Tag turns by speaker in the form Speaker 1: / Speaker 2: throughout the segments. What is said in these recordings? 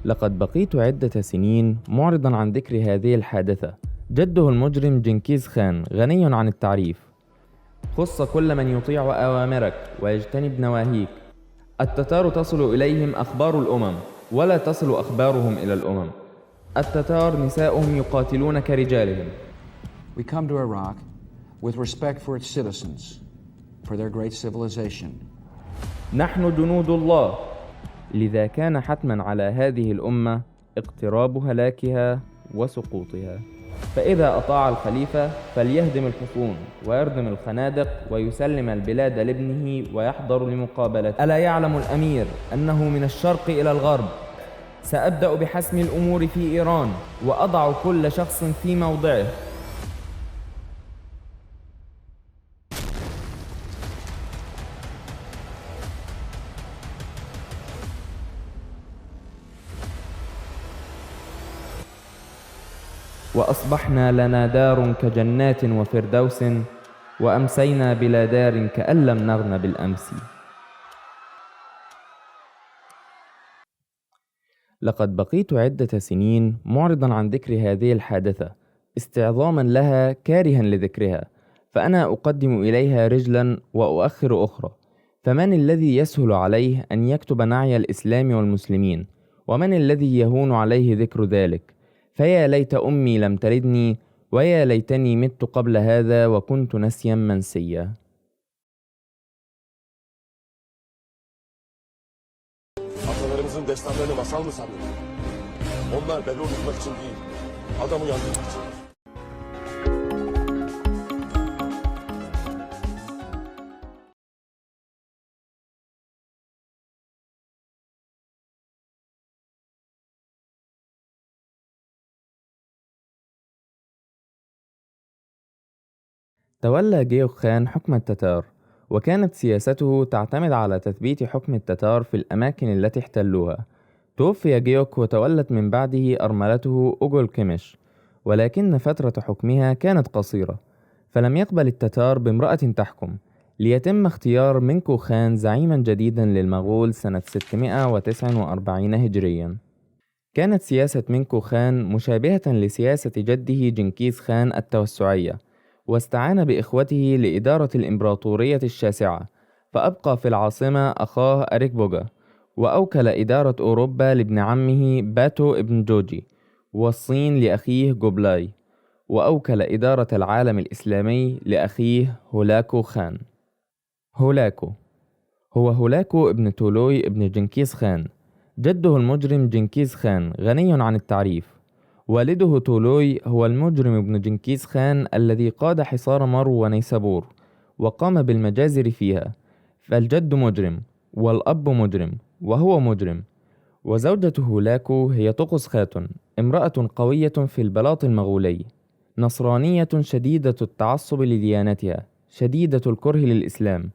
Speaker 1: لقد بقيت عدة سنين معرضا عن ذكر هذه الحادثة. جده المجرم جنكيز خان غني عن التعريف. خص كل من يطيع أوامرك ويجتنب نواهيك. التتار تصل إليهم أخبار الأمم ولا تصل أخبارهم إلى الأمم. التتار نساؤهم يقاتلون كرجالهم.
Speaker 2: We come to Iraq with respect for its citizens, for their great civilization.
Speaker 1: نحن جنود الله، لذا كان حتما على هذه الأمة اقتراب هلاكها وسقوطها. فإذا أطاع الخليفة فليهدم الحصون ويردم الخنادق ويسلم البلاد لابنه ويحضر لمقابلته. ألا يعلم الأمير أنه من الشرق إلى الغرب سأبدأ بحسم الأمور في إيران وأضع كل شخص في موضعه. وأصبحنا لنا دار كجنات وفردوس وأمسينا بلا دار كأن لم نغن بالأمس. لقد بقيت عدة سنين معرضا عن ذكر هذه الحادثة استعظاما لها كارها لذكرها، فأنا أقدم إليها رجلا وأؤخر أخرى. فمن الذي يسهل عليه أن يكتب نعي الإسلام والمسلمين، ومن الذي يهون عليه ذكر ذلك؟ فيا ليت أمي لم تلدني، ويا ليتني مت قبل هذا وكنت نسيا منسيا.
Speaker 3: Atalarımızın destanlarını masal mı sanıyorsun? Onlar beni unutmak için değil, adamı yandırmak için.
Speaker 1: تولى جيوخ خان حكم التتار، وكانت سياسته تعتمد على تثبيت حكم التتار في الأماكن التي احتلوها. توفي جيوك وتولت من بعده أرملته أوغل كيمش، ولكن فترة حكمها كانت قصيرة، فلم يقبل التتار بامرأة تحكم، ليتم اختيار منكو خان زعيما جديدا للمغول سنة 649 هجريا. كانت سياسة منكو خان مشابهة لسياسة جده جنكيز خان التوسعية، واستعان بإخوته لإدارة الإمبراطورية الشاسعة، فأبقى في العاصمة أخاه أريك بوغا، وأوكل إدارة أوروبا لابن عمه باتو ابن جوجي، والصين لأخيه جوبلاي، وأوكل إدارة العالم الإسلامي لأخيه هولاكو خان. هولاكو هو هولاكو ابن تولوي ابن جنكيز خان. جده المجرم جنكيز خان غني عن التعريف. والده تولوي هو المجرم ابن جنكيز خان الذي قاد حصار مرو ونيسابور وقام بالمجازر فيها. فالجد مجرم والأب مجرم وهو مجرم. وزوجة هولاكو هي طقس خاتون، امرأة قوية في البلاط المغولي، نصرانية شديدة التعصب لديانتها، شديدة الكره للإسلام.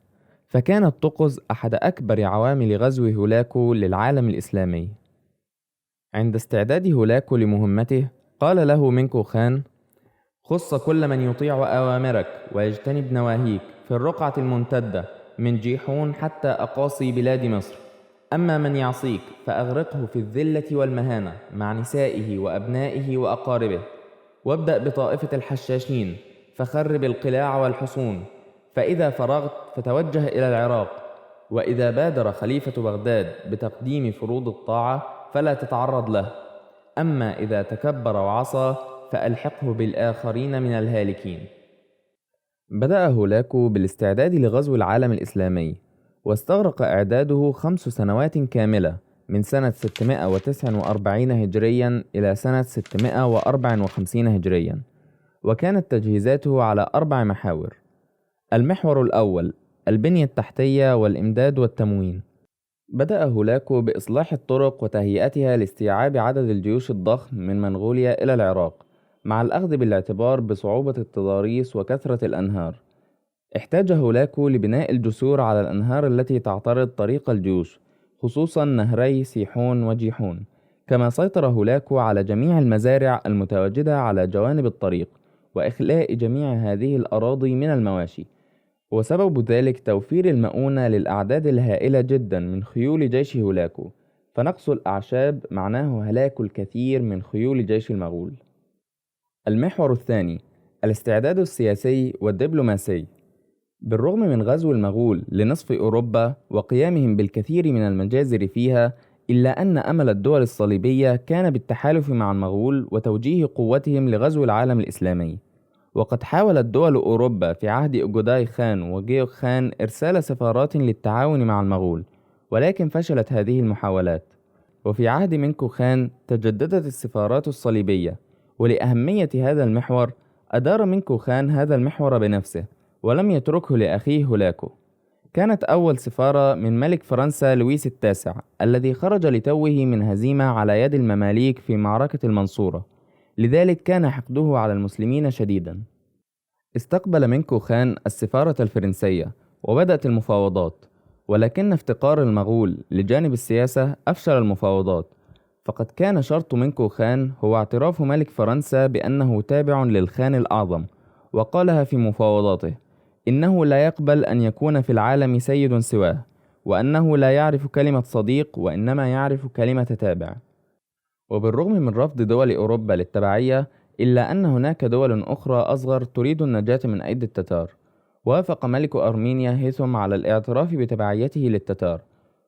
Speaker 1: فكانت طقس أحد أكبر عوامل غزو هولاكو للعالم الإسلامي. عند استعداد هولاكو لمهمته قال له منكو خان: خص كل من يطيع أوامرك ويجتنب نواهيك في الرقعة الممتدة من جيحون حتى أقاصي بلاد مصر. أما من يعصيك فأغرقه في الذلة والمهانة مع نسائه وأبنائه وأقاربه. وابدأ بطائفة الحشاشين فخرب القلاع والحصون، فإذا فرغت فتوجه إلى العراق. وإذا بادر خليفة بغداد بتقديم فروض الطاعة فلا تتعرض له. أما إذا تكبر وعصى فألحقه بالآخرين من الهالكين. بدأ هولاكو بالاستعداد لغزو العالم الإسلامي، واستغرق إعداده 5 سنوات كاملة من سنة 649 هجريا إلى سنة 654 هجريا. وكانت تجهيزاته على 4 محاور. المحور الأول: البنية التحتية والإمداد والتموين. بدأ هولاكو بإصلاح الطرق وتهيئتها لاستيعاب عدد الجيوش الضخم من منغوليا إلى العراق، مع الأخذ بالاعتبار بصعوبة التضاريس وكثرة الأنهار. احتاج هولاكو لبناء الجسور على الأنهار التي تعترض طريق الجيوش، خصوصا نهري سيحون وجيحون. كما سيطر هولاكو على جميع المزارع المتواجدة على جوانب الطريق، وإخلاء جميع هذه الأراضي من المواشي. وسبب ذلك توفير المؤونة للأعداد الهائلة جدا من خيول جيش هولاكو، فنقص الأعشاب معناه هلاك الكثير من خيول جيش المغول. المحور الثاني: الاستعداد السياسي والدبلوماسي. بالرغم من غزو المغول لنصف أوروبا وقيامهم بالكثير من المجازر فيها، إلا أن أمل الدول الصليبية كان بالتحالف مع المغول وتوجيه قوتهم لغزو العالم الإسلامي. وقد حاولت دول أوروبا في عهد أوجداي خان وجيوك خان إرسال سفارات للتعاون مع المغول، ولكن فشلت هذه المحاولات. وفي عهد منكو خان تجددت السفارات الصليبية، ولأهمية هذا المحور أدار منكو خان هذا المحور بنفسه ولم يتركه لأخيه هولاكو. كانت أول سفارة من ملك فرنسا لويس التاسع الذي خرج لتوه من هزيمة على يد المماليك في معركة المنصورة، لذلك كان حقده على المسلمين شديدا. استقبل منكو خان السفارة الفرنسية وبدأت المفاوضات، ولكن افتقار المغول لجانب السياسة أفشل المفاوضات، فقد كان شرط منكو خان هو اعتراف ملك فرنسا بأنه تابع للخان الأعظم، وقالها في مفاوضاته: إنه لا يقبل أن يكون في العالم سيد سواه، وأنه لا يعرف كلمة صديق وإنما يعرف كلمة تابع. وبالرغم من رفض دول أوروبا للتبعية، إلا أن هناك دول أخرى أصغر تريد النجاة من أيدي التتار. وافق ملك أرمينيا هيثم على الاعتراف بتبعيته للتتار،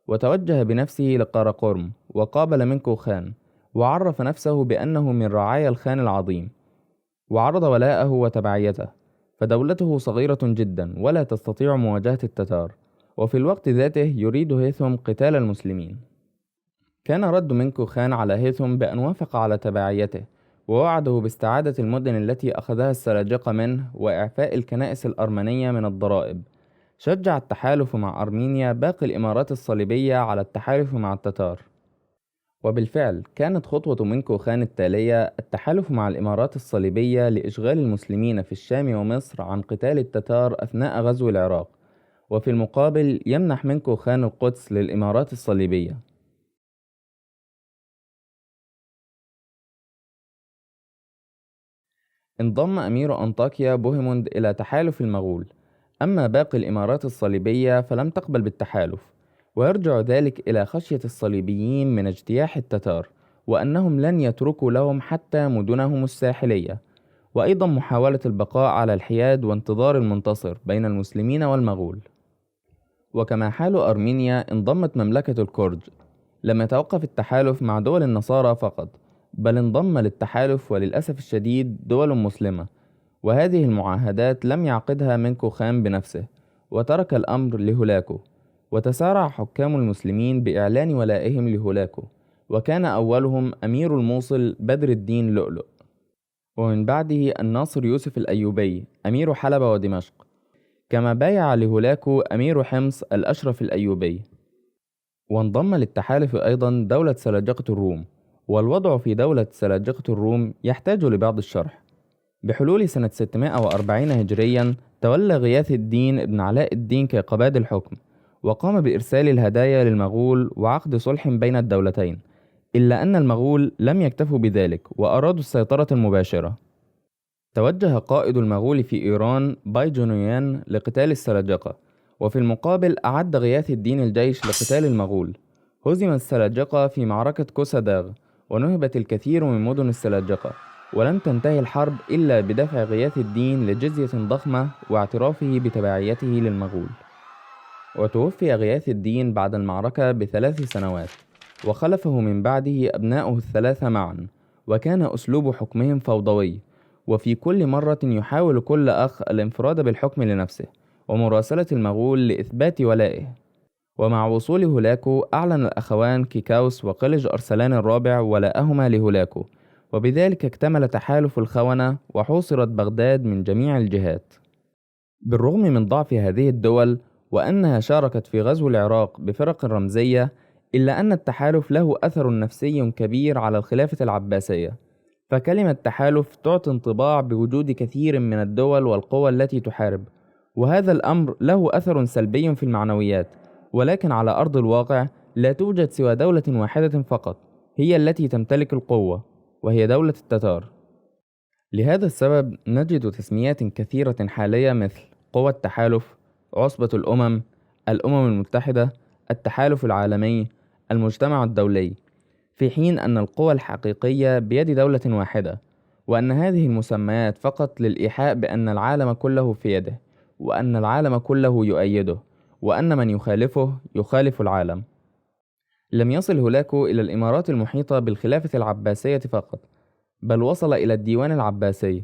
Speaker 1: وتوجه بنفسه لقراقرم وقابل منكو خان، وعرف نفسه بأنه من رعايا الخان العظيم، وعرض ولاءه وتبعيته، فدولته صغيرة جدا ولا تستطيع مواجهة التتار، وفي الوقت ذاته يريد هيثم قتال المسلمين. كان رد منكو خان على هيثم بأن وافق على تبعيته، ووعده باستعادة المدن التي أخذها السلاجقة منه وإعفاء الكنائس الأرمنية من الضرائب. شجع التحالف مع أرمينيا باقي الإمارات الصليبية على التحالف مع التتار، وبالفعل كانت خطوة منكو خان التالية التحالف مع الإمارات الصليبية لإشغال المسلمين في الشام ومصر عن قتال التتار أثناء غزو العراق، وفي المقابل يمنح منكو خان القدس للإمارات الصليبية. انضم أمير أنطاكيا بوهيموند إلى تحالف المغول، أما باقي الإمارات الصليبية فلم تقبل بالتحالف، ويرجع ذلك إلى خشية الصليبيين من اجتياح التتار، وأنهم لن يتركوا لهم حتى مدنهم الساحلية، وأيضا محاولة البقاء على الحياد وانتظار المنتصر بين المسلمين والمغول. وكما حال أرمينيا، انضمت مملكة الكرج. لم يتوقف التحالف مع دول النصارى فقط، بل انضم للتحالف وللأسف الشديد دول مسلمة، وهذه المعاهدات لم يعقدها منكو خان بنفسه، وترك الأمر لهولاكو. وتسارع حكام المسلمين بإعلان ولائهم لهولاكو، وكان أولهم أمير الموصل بدر الدين لؤلؤ، ومن بعده الناصر يوسف الأيوبي أمير حلب ودمشق، كما بايع لهولاكو أمير حمص الأشرف الأيوبي. وانضم للتحالف أيضا دولة سلاجقة الروم، والوضع في دولة سلاجقة الروم يحتاج لبعض الشرح. بحلول سنة 640 هجريا تولى غياث الدين بن علاء الدين كيقباد الحكم، وقام بإرسال الهدايا للمغول وعقد صلح بين الدولتين، إلا أن المغول لم يكتفوا بذلك وأرادوا السيطرة المباشرة. توجه قائد المغول في إيران بايجونيان لقتال السلاجقة، وفي المقابل أعد غياث الدين الجيش لقتال المغول. هزم السلاجقة في معركة كوساداغ، ونهبت الكثير من مدن السلاجقة، ولم تنتهي الحرب إلا بدفع غياث الدين لجزية ضخمة واعترافه بتبعيته للمغول. وتوفي غياث الدين بعد المعركة ب3 سنوات، وخلفه من بعده أبناؤه الثلاثة معا، وكان أسلوب حكمهم فوضوي، وفي كل مرة يحاول كل أخ الانفراد بالحكم لنفسه ومراسلة المغول لإثبات ولائه. ومع وصول هولاكو أعلن الأخوان كيكاوس وقلج أرسلان الرابع ولاءهما لهولاكو، وبذلك اكتمل تحالف الخونة وحوصرت بغداد من جميع الجهات. بالرغم من ضعف هذه الدول وأنها شاركت في غزو العراق بفرق رمزية، إلا أن التحالف له أثر نفسي كبير على الخلافة العباسية، فكلمة تحالف تعطي انطباع بوجود كثير من الدول والقوى التي تحارب، وهذا الأمر له أثر سلبي في المعنويات، ولكن على أرض الواقع لا توجد سوى دولة واحدة فقط هي التي تمتلك القوة، وهي دولة التتار. لهذا السبب نجد تسميات كثيرة حالية مثل قوى التحالف، عصبة الأمم، الأمم المتحدة، التحالف العالمي، المجتمع الدولي، في حين أن القوى الحقيقية بيد دولة واحدة، وأن هذه المسميات فقط للإيحاء بأن العالم كله في يده، وأن العالم كله يؤيده، وأن من يخالفه يخالف العالم. لم يصل هولاكو إلى الإمارات المحيطة بالخلافة العباسية فقط، بل وصل إلى الديوان العباسي،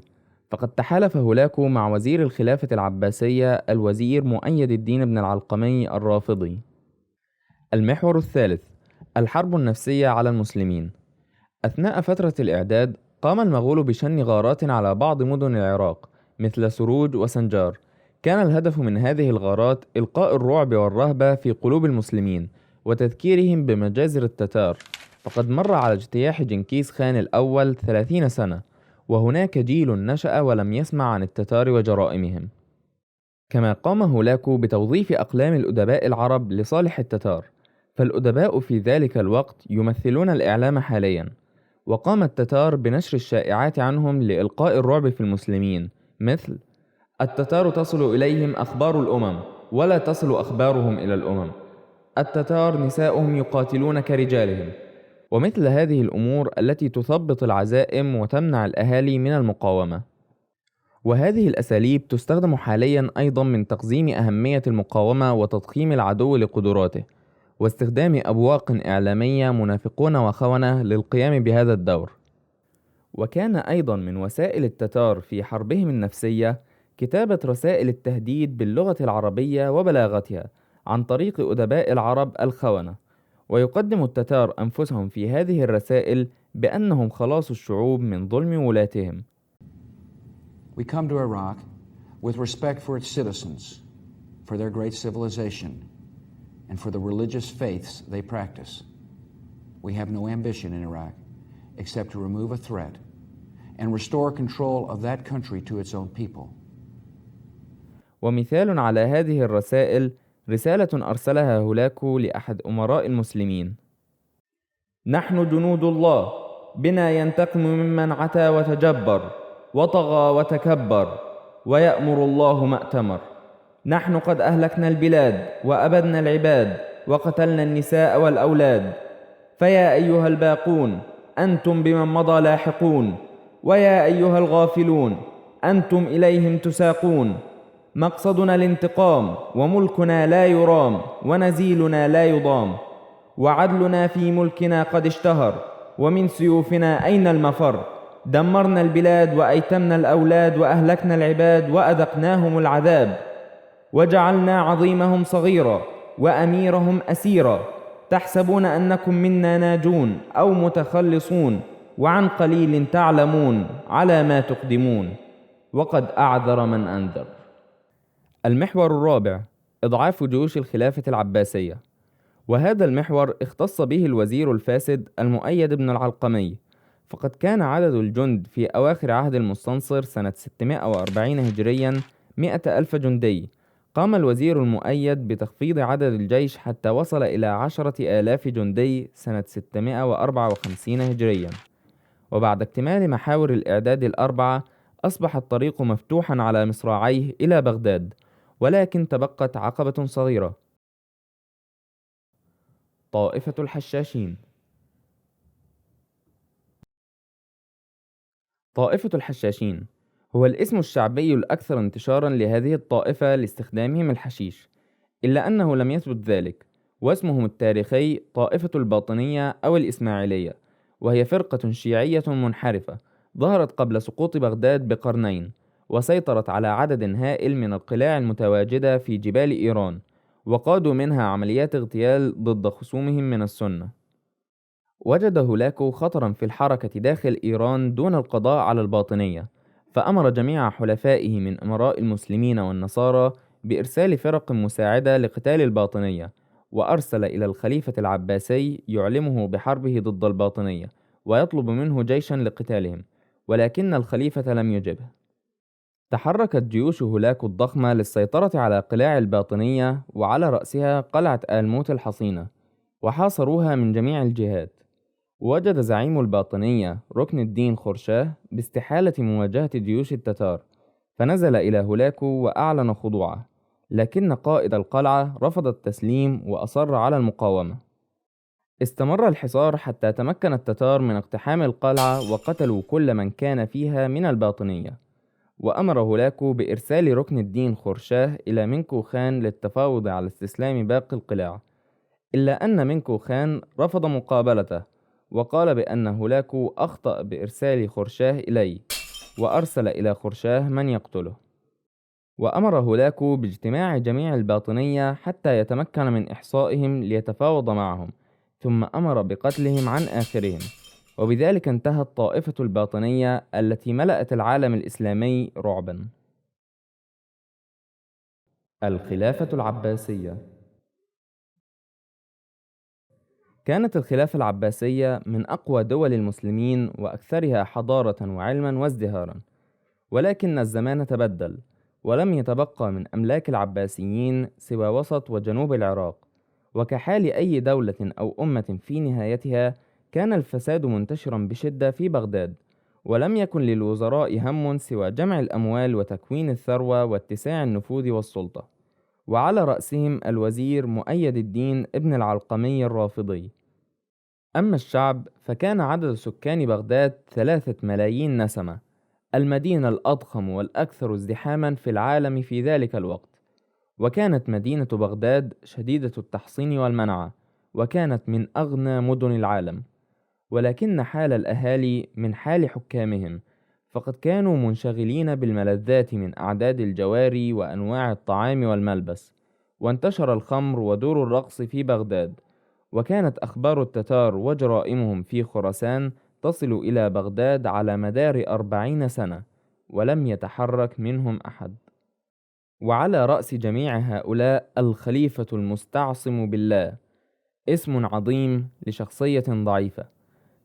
Speaker 1: فقد تحالف هولاكو مع وزير الخلافة العباسية الوزير مؤيد الدين بن العلقمي الرافضي. المحور الثالث: الحرب النفسية على المسلمين. أثناء فترة الإعداد قام المغول بشن غارات على بعض مدن العراق مثل سروج وسنجار. كان الهدف من هذه الغارات إلقاء الرعب والرهبة في قلوب المسلمين وتذكيرهم بمجازر التتار، فقد مر على اجتياح جنكيز خان الأول 30 سنة، وهناك جيل نشأ ولم يسمع عن التتار وجرائمهم. كما قام هولاكو بتوظيف أقلام الأدباء العرب لصالح التتار، فالأدباء في ذلك الوقت يمثلون الإعلام حاليا، وقام التتار بنشر الشائعات عنهم لإلقاء الرعب في المسلمين، مثل: التتار تصل إليهم أخبار الأمم ولا تصل أخبارهم إلى الأمم، التتار نساؤهم يقاتلون كرجالهم، ومثل هذه الأمور التي تثبط العزائم وتمنع الأهالي من المقاومة. وهذه الأساليب تستخدم حاليا أيضا من تقزيم أهمية المقاومة وتضخيم العدو لقدراته، واستخدام أبواق إعلامية منافقون وخونة للقيام بهذا الدور. وكان أيضا من وسائل التتار في حربهم النفسية كتابة رسائل التهديد باللغة العربية وبلاغتها عن طريق أدباء العرب الخونة، ويقدم التتار أنفسهم في هذه الرسائل بأنهم خلاص الشعوب من ظلم ولاتهم.
Speaker 2: We come to Iraq with respect for its citizens, for their great civilization, and for the religious faiths they practice. We have no ambition in Iraq except to remove a threat and restore control of that country to its own people.
Speaker 1: ومثال على هذه الرسائل رسالة أرسلها هولاكو لأحد أمراء المسلمين: نحن جنود الله، بنا ينتقم ممن عتى وتجبر وطغى وتكبر، ويأمر الله ما أتمر. نحن قد أهلكنا البلاد وأبدنا العباد وقتلنا النساء والأولاد، فيا أيها الباقون أنتم بمن مضى لاحقون، ويا أيها الغافلون أنتم إليهم تساقون. مقصدنا الانتقام وملكنا لا يرام ونزيلنا لا يضام، وعدلنا في ملكنا قد اشتهر، ومن سيوفنا أين المفر؟ دمرنا البلاد وأيتمنا الأولاد وأهلكنا العباد وأذقناهم العذاب، وجعلنا عظيمهم صغيرا وأميرهم أسيرا. تحسبون أنكم منا ناجون أو متخلصون، وعن قليل تعلمون على ما تقدمون، وقد أعذر من أنذر. المحور الرابع: إضعاف جيوش الخلافة العباسية. وهذا المحور اختص به الوزير الفاسد المؤيد بن العلقمي، فقد كان عدد الجند في أواخر عهد المستنصر سنة 640 هجريا 100,000 جندي. قام الوزير المؤيد بتخفيض عدد الجيش حتى وصل إلى 10,000 جندي سنة 654 هجريا. وبعد اكتمال محاور الإعداد الأربعة أصبح الطريق مفتوحا على مصراعيه إلى بغداد، ولكن تبقت عقبة صغيرة: طائفة الحشاشين. طائفة الحشاشين هو الاسم الشعبي الأكثر انتشارا لهذه الطائفة لاستخدامهم الحشيش، إلا أنه لم يثبت ذلك، واسمهم التاريخي طائفة الباطنية أو الإسماعيلية، وهي فرقة شيعية منحرفة ظهرت قبل سقوط بغداد بقرنين، وسيطرت على عدد هائل من القلاع المتواجدة في جبال إيران، وقادوا منها عمليات اغتيال ضد خصومهم من السنة. وجد هولاكو خطرا في الحركة داخل إيران دون القضاء على الباطنية، فأمر جميع حلفائه من أمراء المسلمين والنصارى بإرسال فرق مساعدة لقتال الباطنية، وأرسل إلى الخليفة العباسي يعلمه بحربه ضد الباطنية ويطلب منه جيشا لقتالهم، ولكن الخليفة لم يجبه. تحركت جيوش هولاكو الضخمة للسيطرة على قلاع الباطنية، وعلى رأسها قلعة آلموت الحصينة، وحاصروها من جميع الجهات. وجد زعيم الباطنية ركن الدين خرشاه باستحالة مواجهة جيوش التتار، فنزل إلى هولاكو وأعلن خضوعه، لكن قائد القلعة رفض التسليم وأصر على المقاومة. استمر الحصار حتى تمكن التتار من اقتحام القلعة وقتلوا كل من كان فيها من الباطنية. وأمر هولاكو بإرسال ركن الدين خورشاه إلى منكو خان للتفاوض على استسلام باقي القلاع، إلا أن منكو خان رفض مقابلته، وقال بأن هولاكو أخطأ بإرسال خورشاه إليه، وأرسل إلى خورشاه من يقتله. وأمر هولاكو باجتماع جميع الباطنية حتى يتمكن من إحصائهم ليتفاوض معهم، ثم أمر بقتلهم عن آخرهم. وبذلك انتهت طائفة الباطنية التي ملأت العالم الإسلامي رعبا. الخلافة العباسية. كانت الخلافة العباسية من أقوى دول المسلمين وأكثرها حضارة وعلما وازدهارا، ولكن الزمان تبدل، ولم يتبقى من أملاك العباسيين سوى وسط وجنوب العراق. وكحال أي دولة أو أمة في نهايتها، كان الفساد منتشرا بشدة في بغداد، ولم يكن للوزراء هم سوى جمع الأموال وتكوين الثروة واتساع النفوذ والسلطة، وعلى رأسهم الوزير مؤيد الدين ابن العلقمي الرافضي. أما الشعب فكان عدد سكان بغداد 3 ملايين نسمة، المدينة الأضخم والأكثر ازدحاما في العالم في ذلك الوقت. وكانت مدينة بغداد شديدة التحصين والمنعة، وكانت من أغنى مدن العالم. ولكن حال الأهالي من حال حكامهم، فقد كانوا منشغلين بالملذات من أعداد الجواري وأنواع الطعام والملبس، وانتشر الخمر ودور الرقص في بغداد. وكانت أخبار التتار وجرائمهم في خراسان تصل إلى بغداد على مدار 40 سنة، ولم يتحرك منهم أحد. وعلى رأس جميع هؤلاء الخليفة المستعصم بالله، اسم عظيم لشخصية ضعيفة.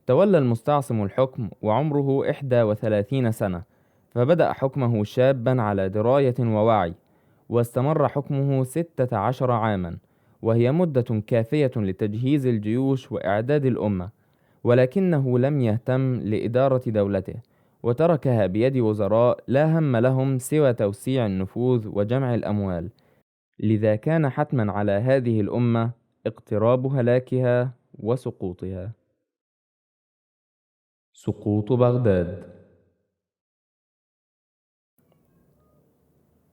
Speaker 1: تولى المستعصم الحكم وعمره 31 سنة، فبدأ حكمه شابا على دراية ووعي، واستمر حكمه 16 عاما، وهي مدة كافية لتجهيز الجيوش وإعداد الأمة. ولكنه لم يهتم لإدارة دولته، وتركها بيد وزراء لا هم لهم سوى توسيع النفوذ وجمع الأموال. لذا كان حتما على هذه الأمة اقتراب هلاكها وسقوطها. سقوط بغداد.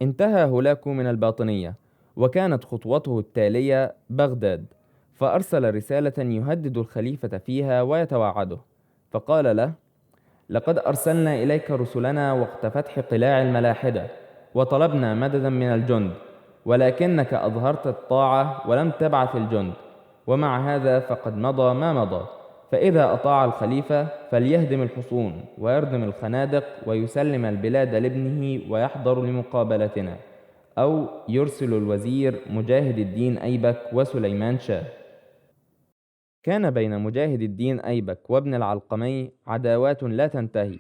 Speaker 1: انتهى هولاكو من الباطنية، وكانت خطوته التالية بغداد، فأرسل رسالة يهدد الخليفة فيها ويتوعده، فقال له: لقد أرسلنا إليك رسلنا وقت فتح قلاع الملاحدة، وطلبنا مددا من الجند، ولكنك أظهرت الطاعة ولم تبعث الجند، ومع هذا فقد مضى ما مضى. فإذا أطاع الخليفة فليهدم الحصون ويردم الخنادق ويسلم البلاد لابنه ويحضر لمقابلتنا، أو يرسل الوزير مجاهد الدين أيبك وسليمان شاه. كان بين مجاهد الدين أيبك وابن العلقمي عداوات لا تنتهي،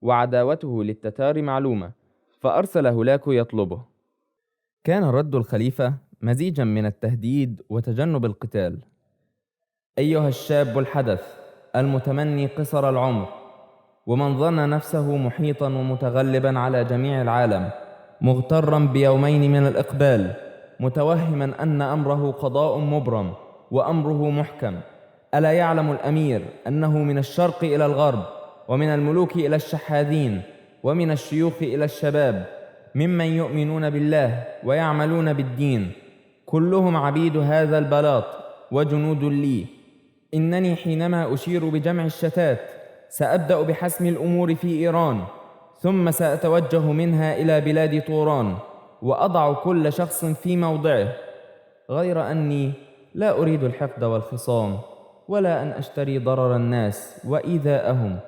Speaker 1: وعداوته للتتار معلومة، فأرسل هولاكو يطلبه. كان رد الخليفة مزيجا من التهديد وتجنب القتال: أيها الشاب الحدث المتمني قصر العمر، ومن ظن نفسه محيطا ومتغلبا على جميع العالم، مغترا بيومين من الإقبال، متوهما أن أمره قضاء مبرم وأمره محكم، ألا يعلم الأمير أنه من الشرق إلى الغرب، ومن الملوك إلى الشحاذين، ومن الشيوخ إلى الشباب، ممن يؤمنون بالله ويعملون بالدين، كلهم عبيد هذا البلاط وجنود لي. إنني حينما أشير بجمع الشتات سأبدأ بحسم الأمور في إيران، ثم سأتوجه منها إلى بلاد طوران، وأضع كل شخص في موضعه، غير أني لا أريد الحقد والخصام، ولا أن أشتري ضرر الناس وإيذاءهم،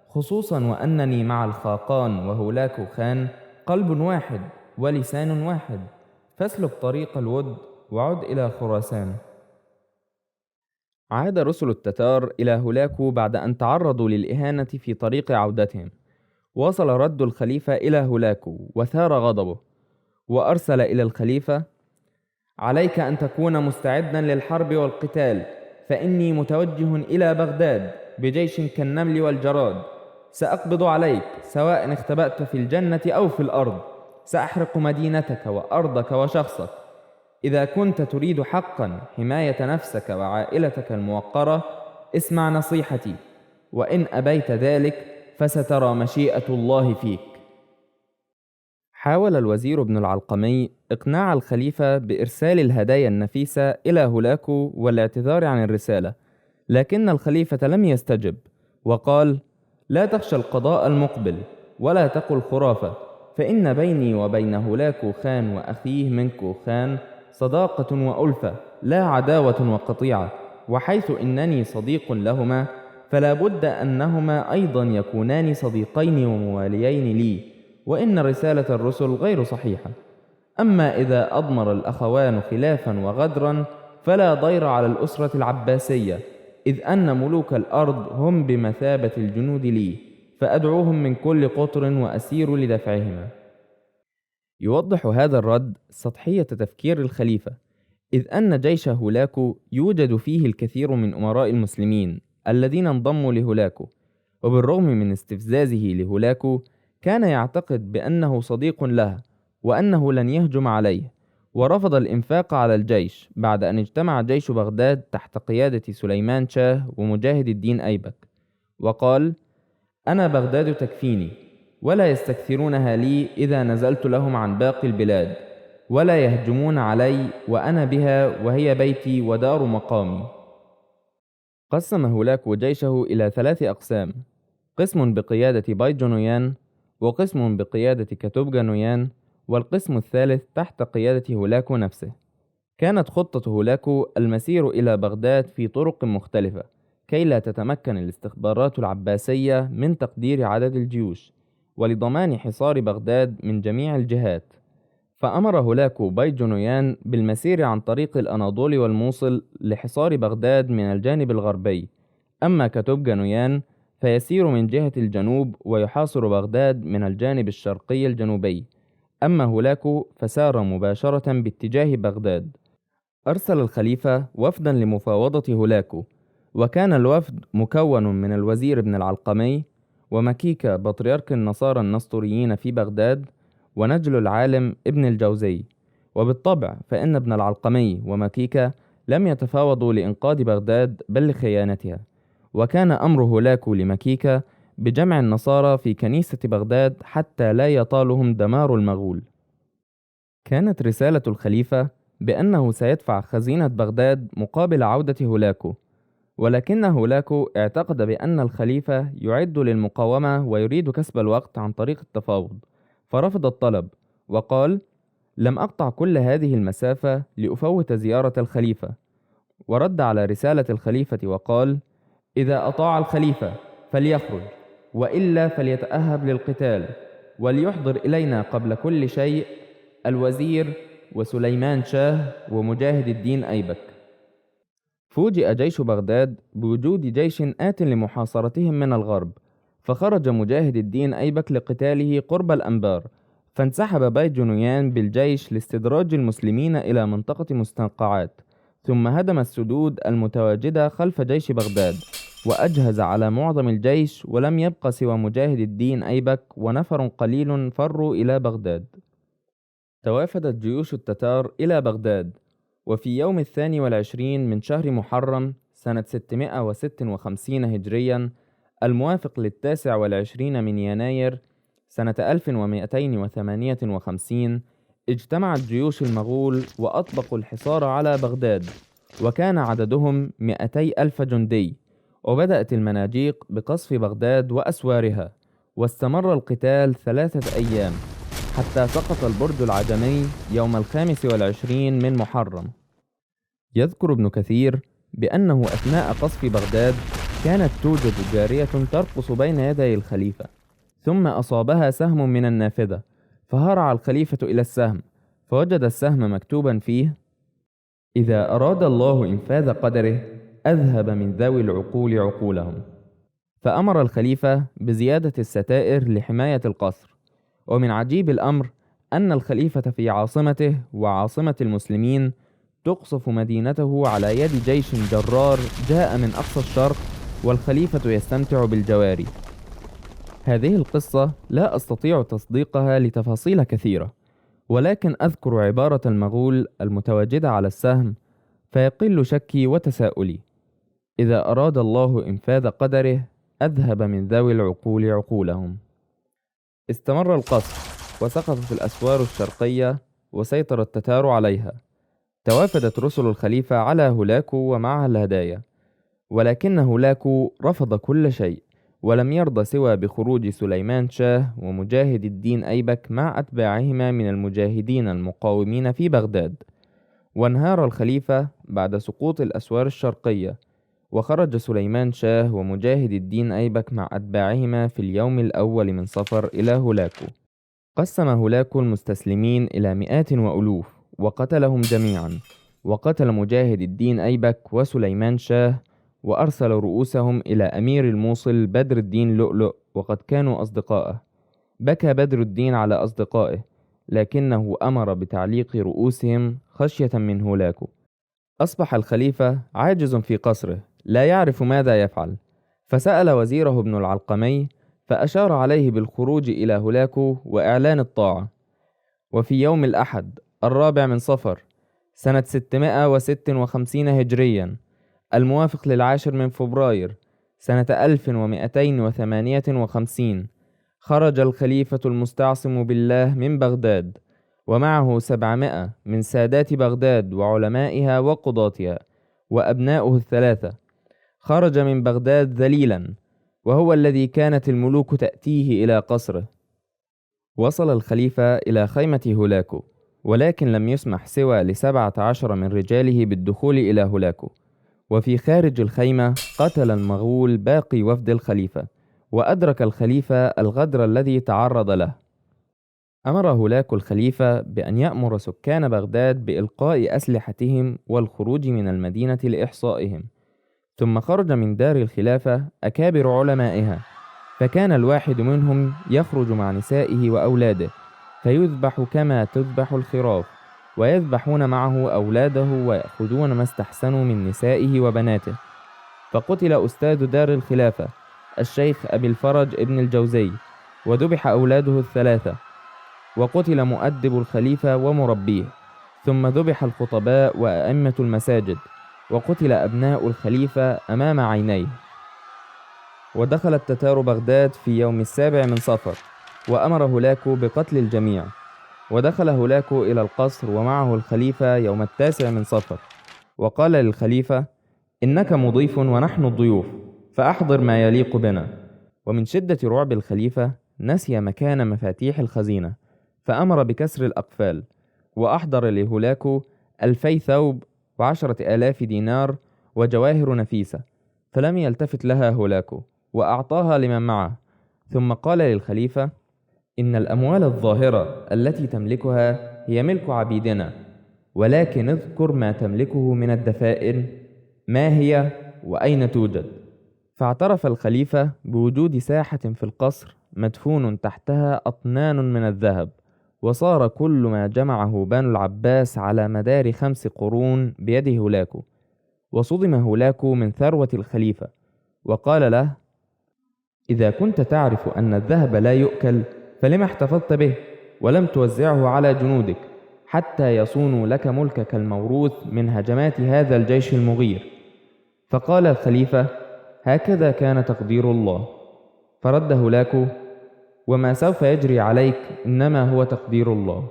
Speaker 1: خصوصا وأنني مع الخاقان وهولاكو خان قلب واحد ولسان واحد، فاسلك طريق الود وعد إلى خراسان. عاد رسل التتار إلى هولاكو بعد أن تعرضوا للإهانة في طريق عودتهم. وصل رد الخليفة إلى هولاكو وثار غضبه، وأرسل إلى الخليفة: عليك أن تكون مستعدا للحرب والقتال، فإني متوجه إلى بغداد بجيش كالنمل والجراد، سأقبض عليك سواء اختبأت في الجنة أو في الأرض، سأحرق مدينتك وأرضك وشخصك. إذا كنت تريد حقا حماية نفسك وعائلتك الموقرة اسمع نصيحتي، وإن أبيت ذلك فسترى مشيئة الله فيك. حاول الوزير ابن العلقمي إقناع الخليفة بإرسال الهدايا النفيسة إلى هولاكو والاعتذار عن الرسالة، لكن الخليفة لم يستجب، وقال: لا تخشى القضاء المقبل ولا تقل خرافة، فإن بيني وبين هولاكو خان وأخيه منكو خان صداقة وألفة لا عداوة وقطيعة، وحيث إنني صديق لهما فلا بد أنهما أيضا يكونان صديقين ومواليين لي، وإن رسالة الرسل غير صحيحة. أما إذا أضمر الأخوان خلافا وغدرا فلا ضير على الأسرة العباسية، إذ أن ملوك الأرض هم بمثابة الجنود لي، فأدعوهم من كل قطر وأسير لدفعهما. يوضح هذا الرد سطحية تفكير الخليفة، إذ أن جيش هولاكو يوجد فيه الكثير من أمراء المسلمين الذين انضموا لهولاكو، وبالرغم من استفزازه لهولاكو كان يعتقد بأنه صديق له وأنه لن يهجم عليه، ورفض الإنفاق على الجيش بعد أن اجتمع جيش بغداد تحت قيادة سليمان شاه ومجاهد الدين أيبك، وقال: أنا بغداد تكفيني، ولا يستكثرونها لي إذا نزلت لهم عن باقي البلاد، ولا يهجمون علي وأنا بها وهي بيتي ودار مقامي. قسم هولاكو جيشه إلى 3 أقسام: قسم بقيادة بايجونويان، وقسم بقيادة كتوبجانويان، والقسم الثالث تحت قيادة هولاكو نفسه. كانت خطة هولاكو المسير إلى بغداد في طرق مختلفة كي لا تتمكن الاستخبارات العباسية من تقدير عدد الجيوش، ولضمان حصار بغداد من جميع الجهات. فأمر هولاكو بايجونويان بالمسير عن طريق الأناضول والموصل لحصار بغداد من الجانب الغربي، أما كتوبجانويان فيسير من جهة الجنوب ويحاصر بغداد من الجانب الشرقي الجنوبي، أما هولاكو فسار مباشرة باتجاه بغداد. أرسل الخليفة وفدا لمفاوضة هولاكو، وكان الوفد مكون من الوزير ابن العلقمي، ومكيكة بطريرك النصارى النسطوريين في بغداد، ونجل العالم ابن الجوزي. وبالطبع فإن ابن العلقمي ومكيكة لم يتفاوضوا لإنقاذ بغداد بل لخيانتها، وكان أمر هولاكو لمكيكة بجمع النصارى في كنيسة بغداد حتى لا يطالهم دمار المغول. كانت رسالة الخليفة بأنه سيدفع خزينة بغداد مقابل عودة هولاكو، ولكن هولاكو اعتقد بأن الخليفة يعد للمقاومة ويريد كسب الوقت عن طريق التفاوض، فرفض الطلب وقال: لم أقطع كل هذه المسافة لأفوت زيارة الخليفة. ورد على رسالة الخليفة وقال: إذا أطاع الخليفة فليخرج، وإلا فليتأهب للقتال، وليحضر إلينا قبل كل شيء الوزير وسليمان شاه ومجاهد الدين أيبك. فوجئ جيش بغداد بوجود جيش آت لمحاصرتهم من الغرب، فخرج مجاهد الدين أيبك لقتاله قرب الأنبار، فانسحب بايجونويان بالجيش لاستدراج المسلمين إلى منطقة مستنقعات، ثم هدم السدود المتواجدة خلف جيش بغداد، وأجهز على معظم الجيش، ولم يبق سوى مجاهد الدين أيبك ونفر قليل فروا إلى بغداد. توافدت جيوش التتار إلى بغداد، وفي يوم 22 من شهر محرم سنة 656 هجريا الموافق 29 من يناير سنة 1258 اجتمعت جيوش المغول وأطلقوا الحصار على بغداد، وكان عددهم 200,000 جندي، وبدأت المناجيق بقصف بغداد وأسوارها، واستمر القتال 3 أيام حتى سقط البرج العجمي يوم 25 من محرم. يذكر ابن كثير بأنه أثناء قصف بغداد كانت توجد جارية ترقص بين يدي الخليفة، ثم أصابها سهم من النافذة، فهرع الخليفة إلى السهم، فوجد السهم مكتوبا فيه: إذا أراد الله إنفاذ قدره أذهب من ذوي العقول عقولهم. فأمر الخليفة بزيادة الستائر لحماية القصر. ومن عجيب الأمر أن الخليفة في عاصمته وعاصمة المسلمين تقصف مدينته على يد جيش جرار جاء من أقصى الشرق، والخليفة يستمتع بالجواري. هذه القصة لا أستطيع تصديقها لتفاصيل كثيرة، ولكن أذكر عبارة المغول المتواجدة على السهم فيقل شكي وتساؤلي: إذا أراد الله إنفاذ قدره أذهب من ذوي العقول عقولهم. استمر القصف وسقطت الأسوار الشرقية وسيطر التتار عليها. توافدت رسل الخليفة على هولاكو ومعها الهدايا، ولكن هولاكو رفض كل شيء ولم يرضى سوى بخروج سليمان شاه ومجاهد الدين أيبك مع أتباعهما من المجاهدين المقاومين في بغداد. وانهار الخليفة بعد سقوط الأسوار الشرقية، وخرج سليمان شاه ومجاهد الدين أيبك مع أتباعهما في اليوم الأول من صفر إلى هولاكو. قسم هولاكو المستسلمين إلى مئات وألوف وقتلهم جميعا، وقتل مجاهد الدين أيبك وسليمان شاه، وأرسل رؤوسهم إلى أمير الموصل بدر الدين لؤلؤ وقد كانوا أصدقائه. بكى بدر الدين على أصدقائه، لكنه أمر بتعليق رؤوسهم خشية من هولاكو. أصبح الخليفة عاجز في قصره لا يعرف ماذا يفعل، فسأل وزيره ابن العلقمي فأشار عليه بالخروج إلى هولاكو وإعلان الطاعة. وفي يوم الأحد 4 من صفر سنة 656 هجريا الموافق 10 من فبراير سنة 1258 خرج الخليفة المستعصم بالله من بغداد، ومعه 700 من سادات بغداد وعلمائها وقضاتها وأبناؤه الثلاثة. خرج من بغداد ذليلا، وهو الذي كانت الملوك تأتيه إلى قصره. وصل الخليفة إلى خيمة هولاكو، ولكن لم يسمح سوى ل17 من رجاله بالدخول إلى هولاكو. وفي خارج الخيمة قتل المغول باقي وفد الخليفة، وأدرك الخليفة الغدر الذي تعرض له. أمر هولاكو الخليفة بأن يأمر سكان بغداد بإلقاء أسلحتهم والخروج من المدينة لإحصائهم. ثم خرج من دار الخلافة أكابر علمائها، فكان الواحد منهم يخرج مع نسائه وأولاده فيذبح كما تذبح الخراف، ويذبحون معه أولاده ويأخذون ما استحسنوا من نسائه وبناته. فقتل أستاذ دار الخلافة الشيخ أبي الفرج ابن الجوزي، وذبح أولاده الثلاثة. وقتل مؤدب الخليفة ومربيه، ثم ذبح الخطباء وأئمة المساجد، وقتل أبناء الخليفة أمام عينيه. ودخل التتار بغداد في يوم 7 من صفر، وأمر هولاكو بقتل الجميع. ودخل هولاكو إلى القصر ومعه الخليفة يوم 9 من صفر، وقال للخليفة: إنك مضيف ونحن الضيوف، فأحضر ما يليق بنا. ومن شدة رعب الخليفة نسي مكان مفاتيح الخزينة، فأمر بكسر الأقفال، وأحضر لهولاكو 2000 ثوب و10,000 دينار وجواهر نفيسة، فلم يلتفت لها هولاكو وأعطاها لمن معه. ثم قال للخليفة: إن الأموال الظاهرة التي تملكها هي ملك عبيدنا، ولكن اذكر ما تملكه من الدفائن، ما هي وأين توجد؟ فاعترف الخليفة بوجود ساحة في القصر مدفون تحتها أطنان من الذهب، وصار كل ما جمعه بنو العباس على مدار 5 قرون بيد هولاكو. وصدم هولاكو من ثروة الخليفة، وقال له: إذا كنت تعرف أن الذهب لا يؤكل فلما احتفظت به ولم توزعه على جنودك حتى يصونوا لك ملكك الموروث من هجمات هذا الجيش المغير؟ فقال الخليفة: هكذا كان تقدير الله. فرد هولاكو: وما سوف يجري عليك إنما هو تقدير الله.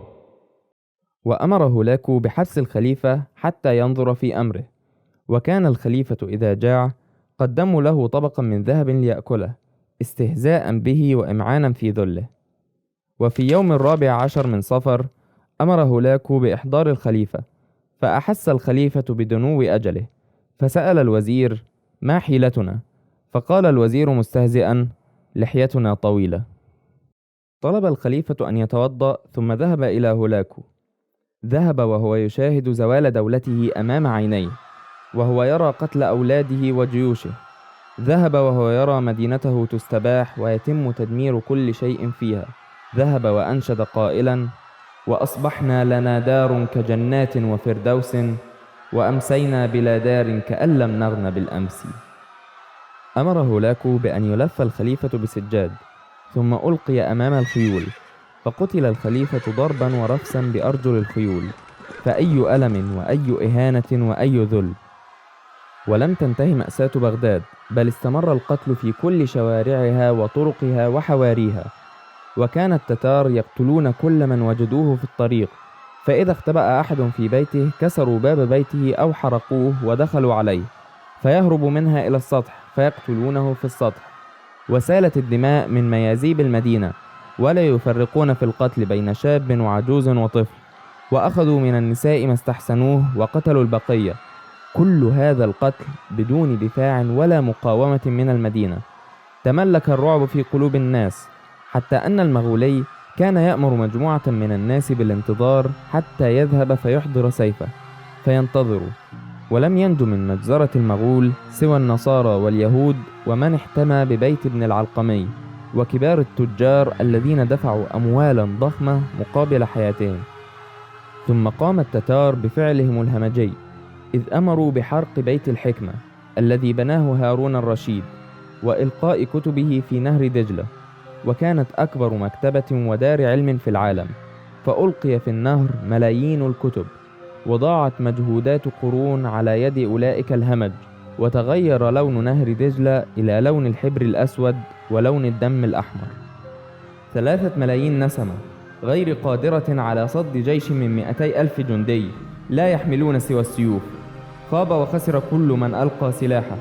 Speaker 1: وأمر هولاكو بحبس الخليفة حتى ينظر في أمره. وكان الخليفة إذا جاع قدموا له طبقا من ذهب ليأكله، استهزاء به وإمعانا في ذله. وفي يوم 14 من صفر أمر هولاكو بإحضار الخليفة، فأحس الخليفة بدنو أجله، فسأل الوزير: ما حيلتنا؟ فقال الوزير مستهزئا: لحيتنا طويلة. طلب الخليفة أن يتوضأ، ثم ذهب إلى هولاكو. ذهب وهو يشاهد زوال دولته أمام عينيه، وهو يرى قتل أولاده وجيوشه. ذهب وهو يرى مدينته تستباح ويتم تدمير كل شيء فيها. ذهب وأنشد قائلا: وأصبحنا لنا دار كجنات وفردوس، وأمسينا بلا دار كأن لم نغن بالأمس. أمر هولاكو بأن يلف الخليفة بسجاد، ثم ألقي أمام الخيول، فقتل الخليفة ضربا ورفسا بأرجل الخيول، فأي ألم وأي إهانة وأي ذل. ولم تنتهي مأساة بغداد، بل استمر القتل في كل شوارعها وطرقها وحواريها، وكان التتار يقتلون كل من وجدوه في الطريق، فإذا اختبأ أحد في بيته كسروا باب بيته أو حرقوه ودخلوا عليه، فيهرب منها إلى السطح فيقتلونه في السطح. وسالت الدماء من ميازيب المدينة، ولا يفرقون في القتل بين شاب وعجوز وطفل، وأخذوا من النساء ما استحسنوه وقتلوا البقية. كل هذا القتل بدون دفاع ولا مقاومة من المدينة. تملك الرعب في قلوب الناس، حتى أن المغولي كان يأمر مجموعة من الناس بالانتظار حتى يذهب فيحضر سيفه، فينتظروا. ولم ينج من مجزرة المغول سوى النصارى واليهود ومن احتمى ببيت ابن العلقمي وكبار التجار الذين دفعوا أموالا ضخمة مقابل حياتهم. ثم قام التتار بفعلهم الهمجي، إذ أمروا بحرق بيت الحكمة الذي بناه هارون الرشيد وإلقاء كتبه في نهر دجلة، وكانت أكبر مكتبة ودار علم في العالم، فألقي في النهر ملايين الكتب، وضاعت مجهودات قرون على يد أولئك الهمج، وتغير لون نهر دجلة إلى لون الحبر الأسود ولون الدم الأحمر. 3 ملايين نسمة غير قادرة على صد جيش من 200,000 جندي لا يحملون سوى السيوف. خاب وخسر كل من ألقى سلاحه،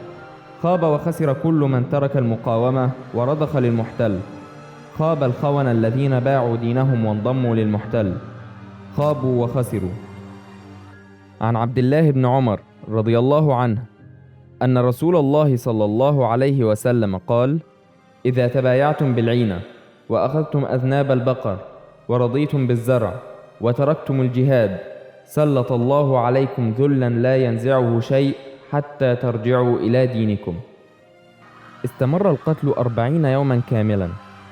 Speaker 1: خاب وخسر كل من ترك المقاومة ورضخ للمحتل، خاب الخونة الذين باعوا دينهم وانضموا للمحتل، خابوا وخسروا. عن عبد الله بن عمر رضي الله عنه أن رسول الله صلى الله عليه وسلم قال: إذا تبايعتم بالعينة وأخذتم أذناب البقر ورضيتم بالزرع وتركتم الجهاد، سلط الله عليكم ذلا لا ينزعه شيء حتى ترجعوا إلى دينكم. استمر القتل 40 يوما كاملا،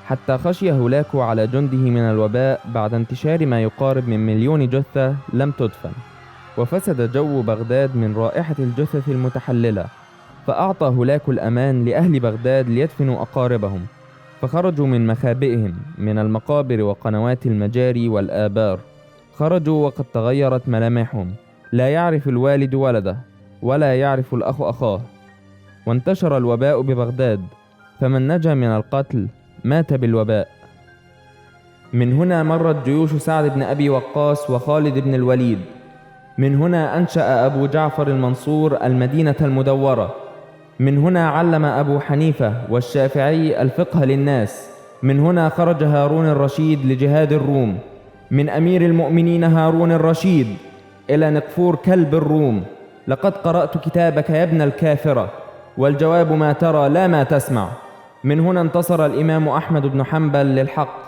Speaker 1: حتى خشي هولاكو على جنده من الوباء بعد انتشار ما يقارب من 1,000,000 جثة لم تدفن. وفسد جو بغداد من رائحة الجثث المتحللة، فأعطى هولاكو الأمان لأهل بغداد ليدفنوا أقاربهم، فخرجوا من مخابئهم من المقابر وقنوات المجاري والآبار. خرجوا وقد تغيرت ملامحهم، لا يعرف الوالد ولده ولا يعرف الأخ أخاه. وانتشر الوباء ببغداد، فمن نجا من القتل مات بالوباء. من هنا مرت جيوش سعد بن أبي وقاص وخالد بن الوليد. من هنا أنشأ أبو جعفر المنصور المدينة المدورة. من هنا علم أبو حنيفة والشافعي الفقه للناس. من هنا خرج هارون الرشيد لجهاد الروم، من أمير المؤمنين هارون الرشيد إلى نقفور كلب الروم: لقد قرأت كتابك يا ابن الكافرة، والجواب ما ترى لا ما تسمع. من هنا انتصر الإمام أحمد بن حنبل للحق.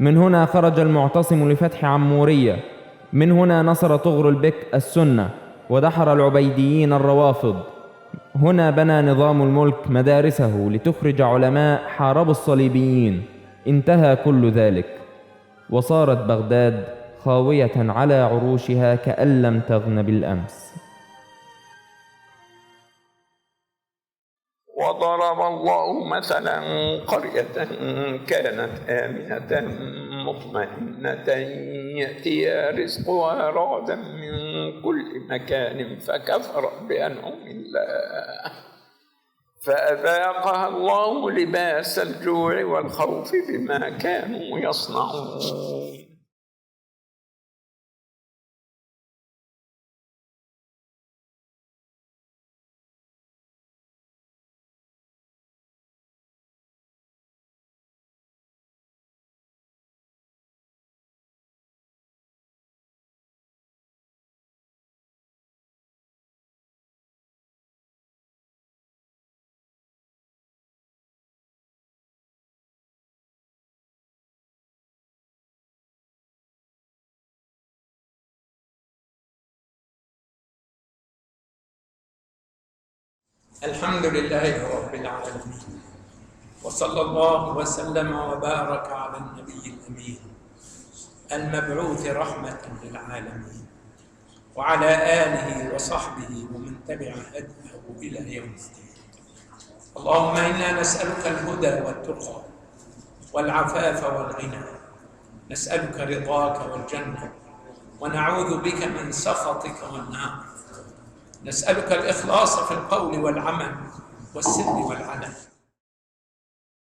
Speaker 1: من هنا خرج المعتصم لفتح عمورية. من هنا نصر طغر البك السنة ودحر العبيديين الروافض. هنا بنى نظام الملك مدارسه لتخرج علماء حاربوا الصليبيين. انتهى كل ذلك، وصارت بغداد خاوية على عروشها كأن لم تغن بالأمس.
Speaker 4: وضرب الله مثلا قرية كانت آمنة مطمئنة يأتيها رزقها رغدا من كل مكان فكفرت بأنعم الله فأذاقها الله لباس الجوع والخوف بما كانوا يصنعون. الحمد لله رب العالمين، وصلى الله وسلم وبارك على النبي الأمين المبعوث رحمة للعالمين وعلى آله وصحبه ومن تبع هديه إلى يوم الدين. اللهم إنا نسألك الهدى والتقى والعفاف والغنى نسألك رضاك والجنة، ونعوذ بك من سخطك والنار. نسألك الإخلاص في القول والعمل والسر والعلن.